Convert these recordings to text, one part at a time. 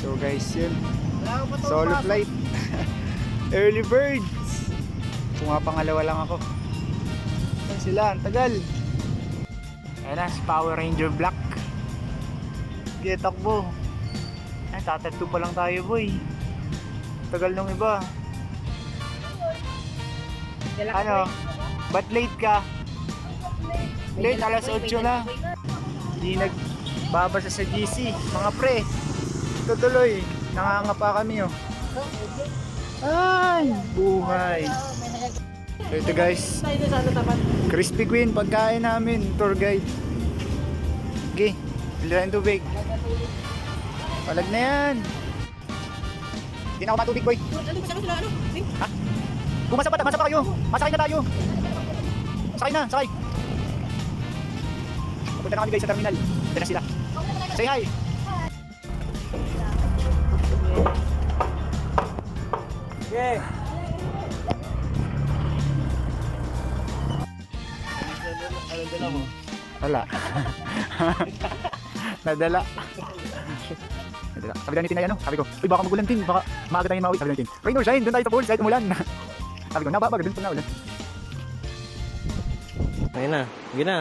So guys, yun. Solo flight. Early birds. Pangalawa lang ako. Saan sila? Ang tagal. Ayan na, si Power Ranger Black. Sige, takbo. Ay, tatatlo pa lang tayo, boy. Tagal nung iba. Ano? Ba't late ka? Late, alas 8 na. Hindi nagbabasa sa GC. Mga pre, tutuloy. Nangangapa kami, oh. Ay, buhay. So ito guys, Crispy Queen, pagkain namin, tour guide. Okay, bilihan tubig. Palag na yan. Hindi na ako matubig, boy. Ha? Bumasa pa kayo. Masakay na tayo. Sakay. Pupunta na kami guys sa terminal. Ito na sila. Say hi. Okay. Ano dala mo? Wala. Nadala. Sabi na ni Tinay ano? Sabi ko, uy baka magulan din, baka maaga tayong mauwi. Sabi na ni Tin, rain or shine, doon tayo sa pool, kahit umulan. Sabi ko, nababa, doon pa na ulan. Ayun na, sige na.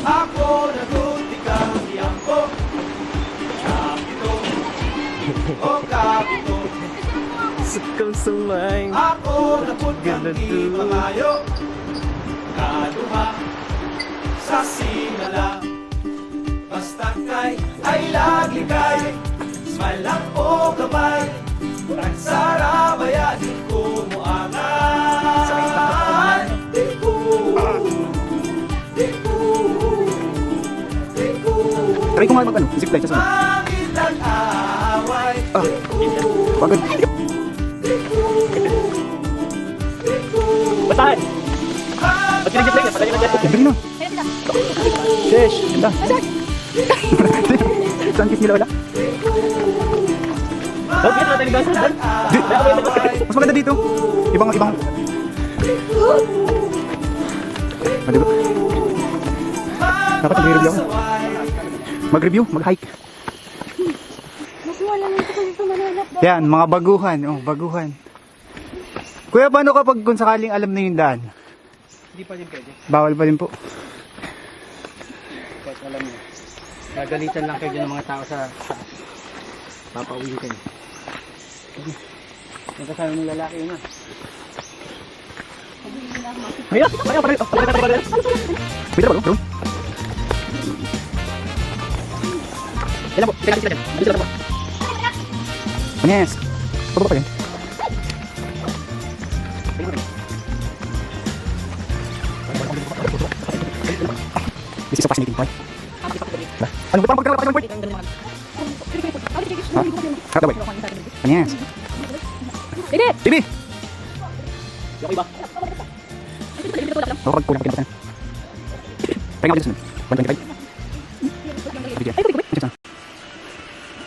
Ako natutikang tiyangko. Kapito o kapito. Sukang sumay. Ako naputang di pangayo. Kaduha sa sinala. Basta kay ay lagi kay. Smile lang o kamay. Tagsarabaya di ko mo angan. Di ko. Try ko nga mag-ano, zip line sa sunod. Pagod. Batahan! Ba't kinag-zip line? Patay na dyan. Dali na. Shesh, ganda. Saan kiss nila wala? Huwag yan, matay ligasan. Mas maganda dito. Ibang. Diba? Dapat mag-review ako. Mag-review, mag-hike. Yan, mga baguhan. Oh, baguhan. Kuya, paano kapag kung sakaling alam na yung daan? Hindi pa din pwede. Bawal pa rin po. Kahit alam nyo. Gagalitan lang kayo ng mga tao sa papauwi kayo. Nagkasama ng lalaki yun ah. Ayan, Wait lang, bro. Yan po, tingnan sila dyan. Dito na po. Yes. Pababa pa rin. This is a fascinating part. Ano ba? Pagkakala ka ng part? Harap daw eh. Yes. Bibi! Okay ba? Ako pag kulang pa. Pahinga ko dito sunod. 125.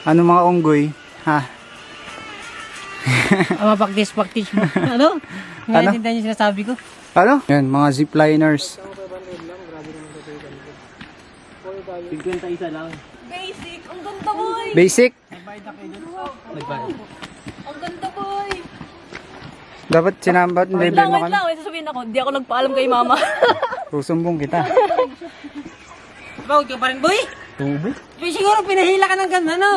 Ano mga unggoy? Ha? Mapaktis mo. Ano? Ngayon yung sinasabi ko. Ano? Yan, mga zipliners. 51 lang. Basic! Ang ganda, boy! Basic. Nagbayad. Ang ganda, boy! Dapat sinambat level mo Wait kami. lang, may sasabihin ako. Di ako nagpaalam kay mama. Susumbong kita. Bawag ka pa rin, boy! Tubo? Siguro pinahila ka ng ganda, no?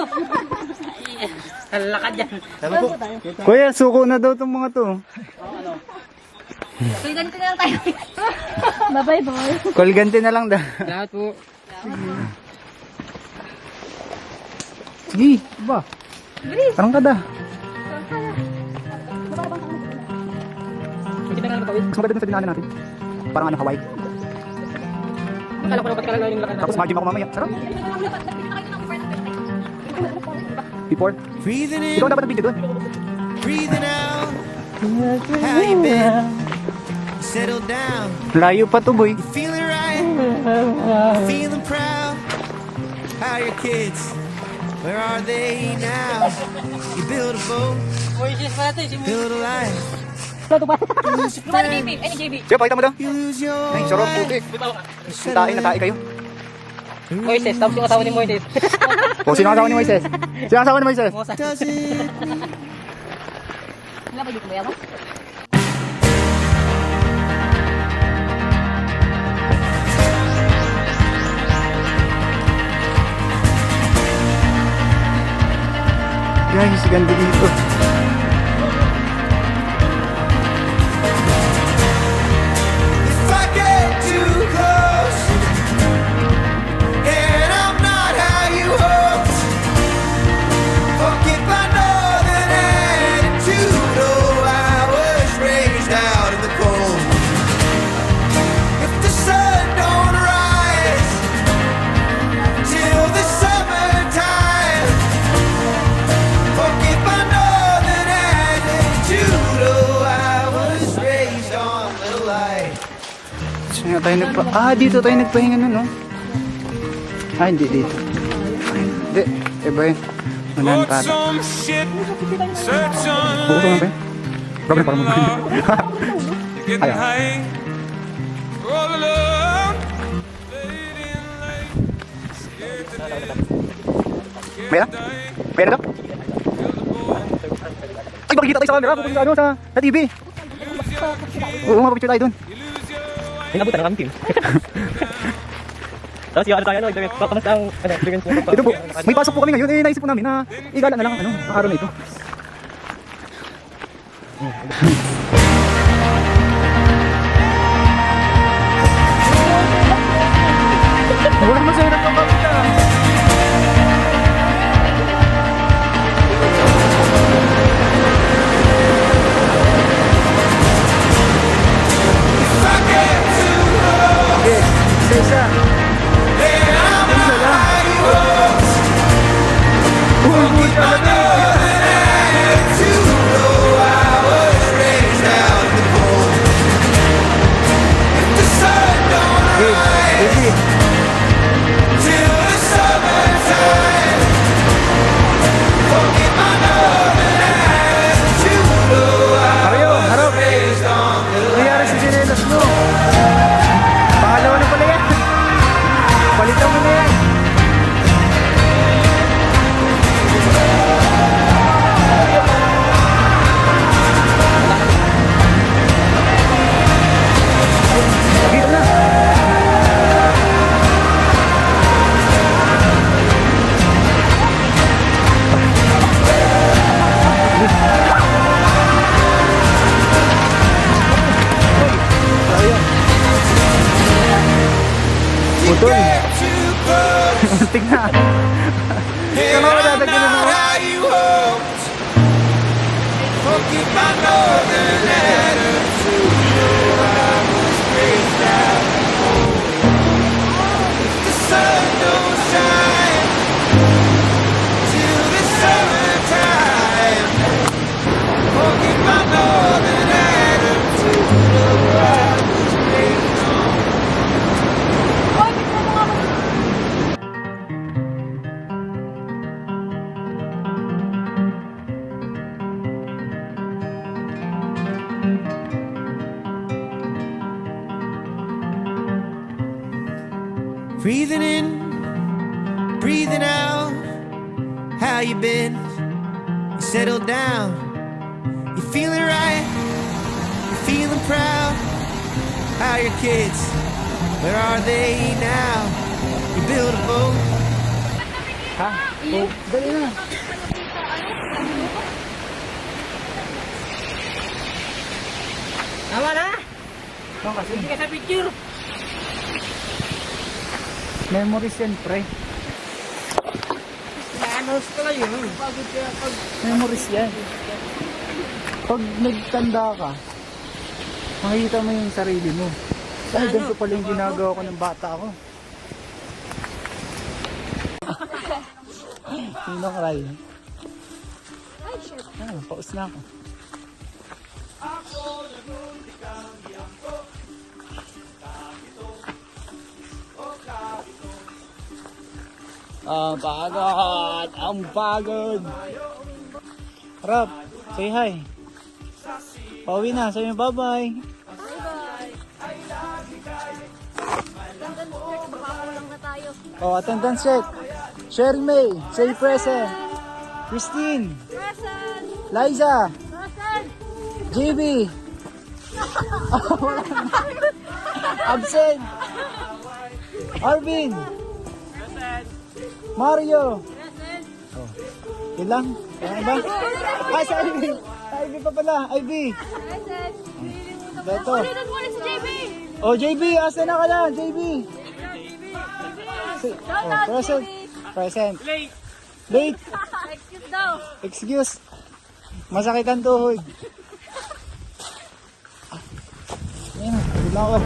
Hala ka dyan. Sabi po. Kuya, suko na daw tong mga to. Kailan ko na lang tayo. Bye-bye, boy. Kolgante na lang daw. Lahat po. Sige, ba? Parang kada. Kita nga naman Mas maganda dun sa dinaanan natin. Parang ano, Hawaii. Akala ko na ba't ka lang yung lakad Tapos margin ako mamaya. Sarap. Before. Breathing in, Ikaw dapat nag-video doon. breathing out. How you been? Settle down. Layo pa to, boy. Feeling right. Feeling proud. How are your kids? Where are they now? You build a boat, Boy, sis pala ito. build a life. Lupa ni JB. Ay, ni JB. Sige, pakita mo daw. You lose your Ay, sarap puti. Natae kayo. Moises, tapos yung asawa ni Moises. O, sino ang asawa ni Moises? Sino ang asawa ni Moises? does it Wala pa dito ba yan? Guys, ganda dito. if I get too close and I'm not how you hoped? Forget my northern attitude. Oh, I was raised out in the cold. If the sun don't rise till the summertime, forget my northern attitude. Oh, I was raised on the light. Saan nga tayo dito tayo nagpahinga nun, no? Hindi dito. Hindi, iba yun. Wala na tata. Some shit, search on Buko nga ba yun? Grabe, parang mga getting Ayan. high, all alone, late in life, scared to death. May na? May na daw? Ay, makikita tayo sa camera. Pupunta sa sa TV. Oo, mapapicture tayo dun. Inabutan ng team. Tapos yung ano tayo, kamusta ang experience mo? Ito po, may pasok po kami ngayon. Naisip po namin na igala na lang ang araw na ito. Wala naman sa'yo nagpapakita. Okay, isa-isa. Isa lang. Uy, easy. Mario, harap. Nangyari sa sinelas mo. Pangalawa na pala yan. Palitan mo na yan. Dito na. Putol. Muntik na. Ikaw na madadagyan mo. Forget my northern attitude. Oh, I was raised out in the cold. If the sun don't shine till the summertime, forget my northern attitude. Oh, I was raised on. Hoy, bigyan mo nga mo. Breathing in, breathing out. How you been? You settled down. You feeling right? You feeling proud? How your kids? Where are they now? You build a boat. Ha? Oh, dali na. Tama na! Saan kasi? Hindi ka sa picture. Memories yan, pre. Nanos ko lang yun. Memories yan. Pag nagtanda ka, makikita mo yung sarili mo. Ay, ganito pala yung ginagawa ko ng bata ako. Sino cry? Paus na ako. Ang pagod! Ang pagod! Rob, say hi. Pauwi na. Sabi mo, bye-bye. Magpapakulang na tayo. Oh, attendance check. Sherry May, say present. Christine, Present! Liza, Present! JB. Absent. Arvin. Mario. Present! Yun lang? Ano ba? Ah, sa Ivy. Sa Ivy pa pala. Ivy. Present! Beto. Ulitin mo ulit si JB! Oh, JB. Asa na ka na? JB. Shout out, Present. JB! Present. Late. Excuse daw! Excuse. Masakit ang tuhod. Ayun, hindi lang ako.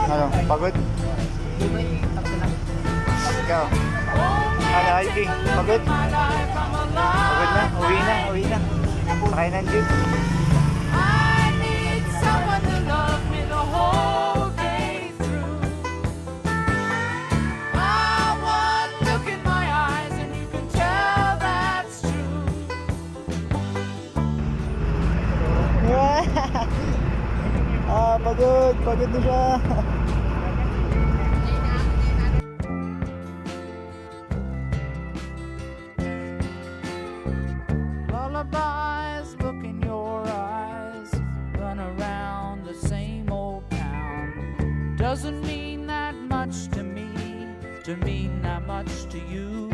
Ano, pagod? Ikaw. Ano, Ivy? Pagod? Pagod na? Uwi na? Uwi na? Sakay ng jeep. I need someone to love me the whole day through. I want look in my eyes and you can tell that's true. Ah, pagod. Pagod na siya. Lullabies, look in your eyes, run around the same old town. Doesn't mean that much to me, to mean that much to you.